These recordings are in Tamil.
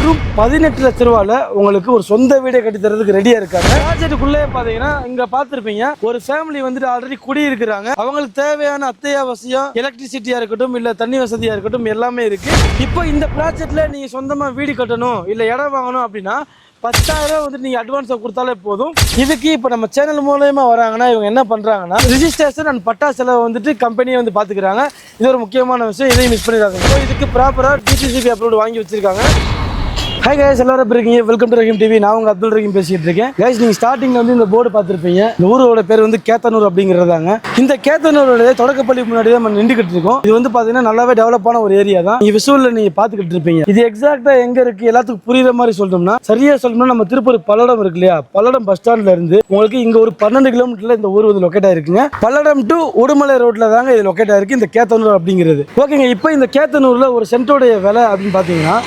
வெறும் 18 லட்ச ரூபாயில உங்களுக்கு ஒரு சொந்த வீடை கட்டி தரதுக்கு ரெடியா இருக்காங்க. ப்ராஜெக்ட்டுக்குள்ளே பாத்தீங்கன்னா இங்க பாத்துருப்பீங்க, ஒரு ஃபேமிலி வந்துட்டு ஆல்ரெடி குடி இருக்கிறாங்க. அவங்களுக்கு தேவையான அத்தியாவசியம் எலக்ட்ரிசிட்டியா இருக்கட்டும், இல்ல தண்ணி வசதியா இருக்கட்டும், எல்லாமே இருக்கு. இப்போ இந்த ப்ராஜெக்ட்ல நீங்க சொந்தமா வீடு கட்டணும் இல்ல இடம் வாங்கணும் அப்படின்னா 10,000 வந்துட்டு நீங்க அட்வான்ஸா கொடுத்தாலே போதும். இதுக்கு இப்போ நம்ம சேனல் மூலமா வராங்கன்னா இவங்க என்ன பண்றாங்கன்னா ரிஜிஸ்ட்ரேஷன் அண்ட் பட்டா செலவு வந்துட்டு கம்பெனியை வந்து பாத்துக்கிறாங்க. இது ஒரு முக்கியமான விஷயம், இதையும் மிஸ் பண்ணிடாதீங்க. இதுக்கு ப்ராப்பரா டிடிசிபி அப்ரூவ் வாங்கி வச்சிருக்காங்க. ஹாய் கைஸ், எல்லாரும் எப்படி இருக்கீங்க? Welcome to Rahim TV. நான் உங்க அப்துல் ரஹீம் பேசிட்டு இருக்கேன். கைஸ், நீங்க ஸ்டார்டிங்ல வந்து இந்த போர்டு பார்த்துருப்பீங்க. இந்த ஊரோட பேர் வந்து கேத்தனூர் அப்படிங்கிறதாங்க. இந்த கேத்தனூரோட தொடக்கப்பள்ளி முன்னாடி தான் நம்ம நின்றுகிட்டு இருக்கோம். இது வந்து பாத்தீங்கன்னா நல்லாவே டெவலப்பான ஒரு ஏரியா தான். இந்த விசுவல்ல நீங்க பாத்துக்கிட்டு இருப்பீங்க. இது எக்ஸாக்டா எங்க இருக்கு எல்லாத்துக்கும் புரியுற மாதிரி சொல்லணும்னா, சரியா சொல்லணும்னா நம்ம திருப்பூர் பல்லடம் இருக்கு இல்லையா, பல்லடம் பஸ் ஸ்டாண்ட்ல இருந்து உங்களுக்கு இங்க ஒரு 12 கிலோமீட்டர்ல இந்த ஊர் வந்து லொக்கேட் ஆயிருக்குங்க. பல்லடம் டு உடுமலை ரோட்ல தாங்க இது லொக்கேட் ஆயிருக்கு இந்த கேத்தனூர் அப்படிங்கிறது. ஓகேங்க, இப்போ இந்த கேத்தனூர்ல ஒரு சென்டோடைய விலை அப்படின்னு பாத்தீங்கன்னா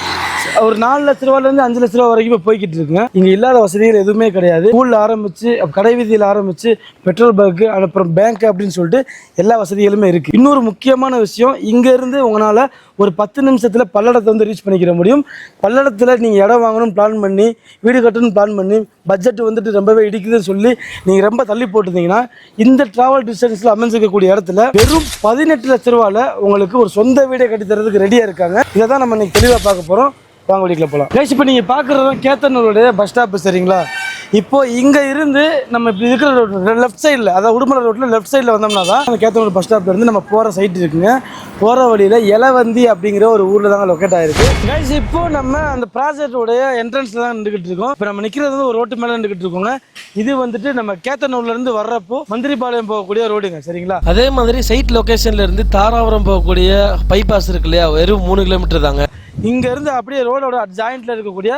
ஒரு 4 லட்ச ரூபாயில இருந்து 5 லட்ச ரூபா வரைக்கும் போய்கிட்டு இருக்குங்க. இங்க இல்லாத வசதிகள் எதுவுமே கிடையாது. ஸ்கூல்ல ஆரம்பிச்சு கடை வீதியில் ஆரம்பிச்சு பெட்ரோல் பங்க் அப்புறம் பேங்க் அப்படின்னு சொல்லிட்டு எல்லா வசதிகளுமே இருக்கு. இன்னொரு முக்கியமான விஷயம், இங்க இருந்து உங்களால ஒரு 10 நிமிஷத்துல பல்லடத்தை வந்து ரீச் பண்ணிக்கிற முடியும். பல்லடத்துல நீங்க இடம் வாங்கணும் பிளான் பண்ணி, வீடு கட்டணும் பிளான் பண்ணி, பட்ஜெட் வந்துட்டு ரொம்பவே இடிக்குதுன்னு சொல்லி நீங்க ரொம்ப தள்ளி போட்டுருந்தீங்கன்னா இந்த டிராவல் டிஸ்டன்ஸ்ல அமைஞ்சிக்கக்கூடிய இடத்துல வெறும் 18 லட்ச ரூபாயில உங்களுக்கு ஒரு சொந்த வீடை கட்டி தரதுக்கு ரெடியா இருக்காங்க. இதை தான் நம்ம இன்னைக்கு தெளிவா பார்க்க போறோம். வாங்க வீட்டுல போலாம். கைஸ், இப்போ நீங்க பாக்குறது கேத்தனூருடைய பஸ் ஸ்டாப் சரிங்களா? இப்போ இங்க இருந்து நம்ம இப்படி இருக்கிற லெஃப்ட் சைடில், அதாவது உடுமலை ரோட்ல லெஃப்ட் சைடில் வந்தோம்னா தான் அந்த கேத்தனூர் பஸ் ஸ்டாப்ல இருந்து நம்ம போற சைட் இருக்குங்க. போற வழியில எலவந்தி அப்படிங்கிற ஒரு ஊர்ல தாங்க லொக்கேட் ஆயிருக்கு. கைஸ், இப்போ நம்ம அந்த ப்ராஜெக்டோடைய என்ட்ரன்ஸ்ல தான் நின்றுகிட்டு இருக்கோம். இப்போ நம்ம நிக்கிறது வந்து ஒரு ரோட்டு மேல நின்றுகிட்டு இருக்கோங்க. இது வந்துட்டு நம்ம கேத்தனூர்ல இருந்து வர்றப்போ மந்திரிபாளையம் போகக்கூடிய ரோடுங்க சரிங்களா? அதே மாதிரி சைட் லொகேஷன்ல இருந்து தாராபுரம் போகக்கூடிய பைபாஸ் இருக்கு இல்லையா, வெறும் 3 கிலோமீட்டர் தாங்க. இங்க இருந்து அப்படியே ரோடோட ஜாயிண்ட்ல இருக்கக்கூடிய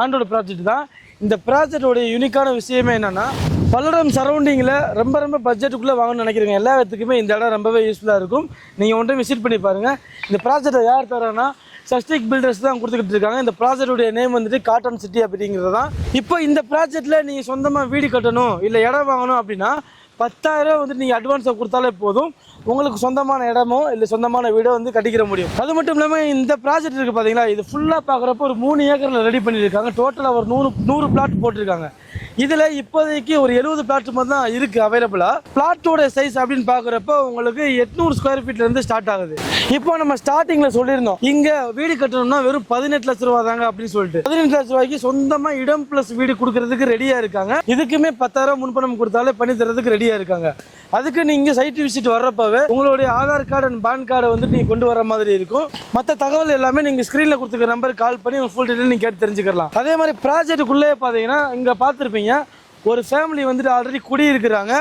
ஆண்டோட ப்ராஜெக்ட் தான். இந்த ப்ராஜெக்டோட யூனிக்கான விஷயமே என்னன்னா, பல்லடம் சரௌண்டிங்கில் ரொம்ப பட்ஜெட்டுக்குள்ளே வாங்கணும்னு நினைக்கிறீங்க எல்லா இடத்துக்குமே இந்த இடம் ரொம்பவே யூஸ்ஃபுல்லாக இருக்கும். நீங்கள் ஒன்றை விசிட் பண்ணி பாருங்கள். இந்த ப்ராஜெக்டை யார் தரான்னா சஸ்டிக் பில்டர்ஸ் தான் கொடுத்துக்கிட்டு இருக்காங்க. இந்த ப்ராஜெக்டோடைய நேம் வந்துட்டு காட்டன் சிட்டி அப்படிங்கிறது தான். இப்போ இந்த ப்ராஜெக்டில் நீங்கள் சொந்தமாக வீடு கட்டணும் இல்லை இடம் வாங்கணும் அப்படின்னா 10,000 வந்துட்டு நீங்கள் அட்வான்ஸை கொடுத்தாலே போதும். உங்களுக்கு சொந்தமான இடமோ இல்லை சொந்தமான வீடோ வந்து கட்டிக்கிற முடியும். அது மட்டும் இல்லாமல் இந்த ப்ராஜெக்ட் இருக்குது பார்த்தீங்களா, இது ஃபுல்லாக பார்க்குறப்போ ஒரு 3 ஏக்கரில் ரெடி பண்ணியிருக்காங்க. டோட்டலாக ஒரு 100 பிளாட் போட்டிருக்காங்க. இதில் இப்போதைக்கு ஒரு 70 பிளாட் மட்டும் தான் இருக்குது அவைலபிளாக. பிளாட்டோட சைஸ் அப்படின்னு பார்க்குறப்போ உங்களுக்கு 800 ஸ்கொயர் ஃபீட்லேருந்து ஸ்டார்ட் ஆகுது. இப்போ நம்ம ஸ்டார்டிங்கில் சொல்லியிருந்தோம் இங்கே வீடு கட்டணும்னா வெறும் 18 லட்ச ரூபா தாங்க அப்படின்னு சொல்லிட்டு 18 லட்ச ரூபாய்க்கு சொந்தமாக இடம் ப்ளஸ் வீடு கொடுக்கறதுக்கு ரெடியாக இருக்காங்க. இதுக்குமே 10,000 முன்பணம் கொடுத்தாலே பண்ணி தரதுக்கு ரெடியாக இருக்காங்க. அதுக்கு நீங்கள் சைட் விசிட் வர்றப்பவே உங்களுடைய ஆதார் கார்டு அண்ட் பேன் கார்டை வந்துட்டு நீங்கள் கொண்டு வர மாதிரி இருக்கும். மற்ற தகவல் எல்லாமே நீங்கள் ஸ்க்ரீனில் கொடுத்துருக்க நம்பருக்கு கால் பண்ணி உங்கள் ஃபுல் டீட்டெயில் நீங்கள் கேட்டு தெரிஞ்சுக்கலாம். அதே மாதிரி ப்ராஜெக்ட்டுக்குள்ளே பார்த்தீங்கன்னா இங்கே பார்த்துருப்பீங்க, ஒரு ஃபேமிலி வந்துட்டு ஆல்ரெடி குடி இருக்கிறாங்க.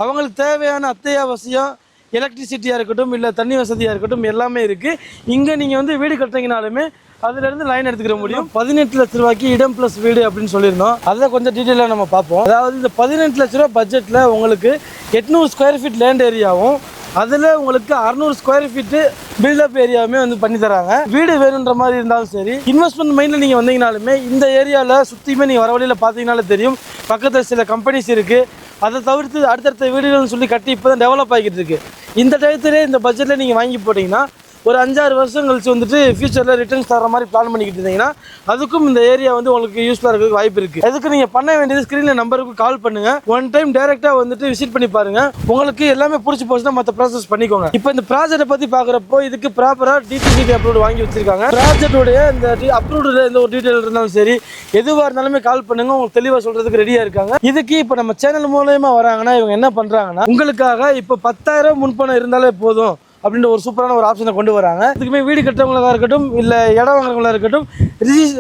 அவங்களுக்கு தேவையான அத்தியாவசியம் எலக்ட்ரிசிட்டியாக இருக்கட்டும், இல்லை தண்ணி வசதியாக இருக்கட்டும், எல்லாமே இருக்குது. இங்கே நீங்கள் வந்து வீடு கட்டுறீங்கனாலுமே அதுலேருந்து லைன் எடுத்துக்கிற முடியும். 18 லட்ச ரூபாய்க்கு இடம் ப்ளஸ் வீடு அப்படின்னு சொல்லியிருந்தோம். அதை கொஞ்சம் டீட்டெயிலாக நம்ம பார்ப்போம். அதாவது இந்த 18 லட்ச ரூபா பட்ஜெட்டில் உங்களுக்கு 800 ஸ்கொயர் ஃபீட் லேண்ட் ஏரியாவும், அதில் உங்களுக்கு 600 ஸ்கொயர் ஃபீட்டு பில்டப் ஏரியாவுமே வந்து பண்ணி தராங்க. வீடு வேணுன்ற மாதிரி இருந்தாலும் சரி, இன்வெஸ்ட்மெண்ட் மைண்டில் நீங்கள் வந்தீங்கனாலுமே இந்த ஏரியாவில் சுற்றியுமே நீங்கள் வர வழியில் பார்த்தீங்கனாலே தெரியும், பக்கத்தில் சில கம்பெனிஸ் இருக்குது. அதை தவிர்த்து அடுத்தடுத்த வீடுகள்னு சொல்லி கட்டி இப்போ தான் டெவலப் ஆகிட்டு இருக்கு. இந்த டயத்திலே இந்த பட்ஜெட்டில் நீங்கள் வாங்கி போட்டிங்கன்னா ஒரு 5-6 வருஷம் கழிச்சு வந்துட்டு ஃபியூச்சரில் ரிட்டர்ன்ஸ் தர மாதிரி பிளான் பண்ணிக்கிட்டு இருந்தீங்கன்னா அதுக்கும் இந்த ஏரியா வந்து உங்களுக்கு யூஸ்ஃபுல்லாக இருக்கிறதுக்கு வாய்ப்பு இருக்குது. அதுக்கு நீங்கள் பண்ண வேண்டியது ஸ்க்ரீனில் நம்பருக்கு கால் பண்ணுங்கள். ஒன் டைம் டேரெக்டாக வந்துட்டு விசிட் பண்ணி பாருங்கள். உங்களுக்கு எல்லாமே பிடிச்சி போச்சுன்னா மற்ற ப்ராசஸ் பண்ணிக்கோங்க. இப்போ இந்த ப்ராஜெக்ட்டை பற்றி பார்க்குறப்போ இதுக்கு ப்ராப்பராக டிடிசிபி அப்ரூவ் வாங்கி வச்சிருக்காங்க. ப்ராஜெக்டோடைய இந்த அப்ரூவ்டு எந்த ஒரு டீட்டெயில் இருந்தாலும் சரி, எதுவாக இருந்தாலுமே கால் பண்ணுங்கள். உங்களுக்கு தெளிவாக சொல்கிறதுக்கு ரெடியாக இருக்காங்க. இதுக்கு இப்போ நம்ம சேனல் மூலமா வராங்கன்னா இவங்க என்ன பண்ணுறாங்கன்னா, உங்களுக்காக இப்போ 10,000 முன்பணம் இருந்தாலே போதும் அப்படின்ற ஒரு சூப்பரான ஒரு ஆப்ஷனை கொண்டு வராங்க. இதுக்குமே வீடு கட்டுறவங்களா இருக்கட்டும், இல்லை இடம் வாங்குறவங்களா இருக்கட்டும்,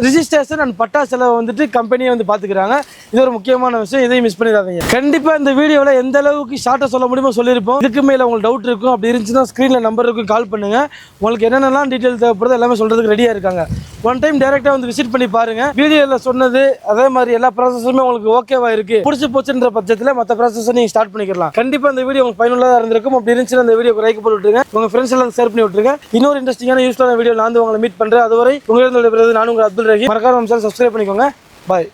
ரிஜிஸ்ட்ரேஷன் அண்ட் பட்டா செலவை வந்துட்டு கம்பெனியை வந்து பார்த்துக்கிறாங்க. இது ஒரு முக்கியமான விஷயம், இதையும் மிஸ் பண்ணிடாதீங்க. கண்டிப்பாக இந்த வீடியோவில் எந்த அளவுக்கு ஷார்ட்டாக சொல்ல முடியுமோ சொல்லியிருப்போம். இதுக்கு மேலே உங்களுக்கு டவுட் இருக்கும், அப்படி இருந்துச்சுன்னா ஸ்க்ரீனில் நம்பருக்கு கால் பண்ணுங்க. உங்களுக்கு என்னென்னலாம் டீட்டெயில் தேவைப்படுது எல்லாமே சொல்கிறதுக்கு ரெடியாக இருக்காங்க. ஒன் டைம் டேரெக்டாக வந்து விசிட் பண்ணி பாருங்க. வீடியோவில் சொன்னது அதே மாதிரி எல்லா ப்ராசஸுமே உங்களுக்கு ஓகேவா இருக்கு, பிடிச்சி போச்சுன்ற பட்சத்தில் மற்ற ப்ராசஸை நீங்கள் ஸ்டார்ட் பண்ணிக்கலாம். கண்டிப்பாக இந்த வீடியோ உங்களுக்கு பயனுள்ளதாக இருந்திருக்கும். அப்படி இருந்துச்சுன்னா இந்த வீடியோக்கு லைக் போட்டு விட்டுருங்க, உங்கள் ஃப்ரெண்ட்ஸ் எல்லாம் ஷேர் பண்ணி விட்டுருங்க. இன்னொரு இன்ட்ரெஸ்டிங்கான யூஸ்ஃபுல்லான வீடியோ நான் வந்து உங்களை மீட் பண்ணுறேன். அதுவரை உங்களிடம் நான் உங்கள் அப்துல் ரஹீம். மறக்காம சப்ஸ்கிரைப் பண்ணிக்கோங்க. பாய்.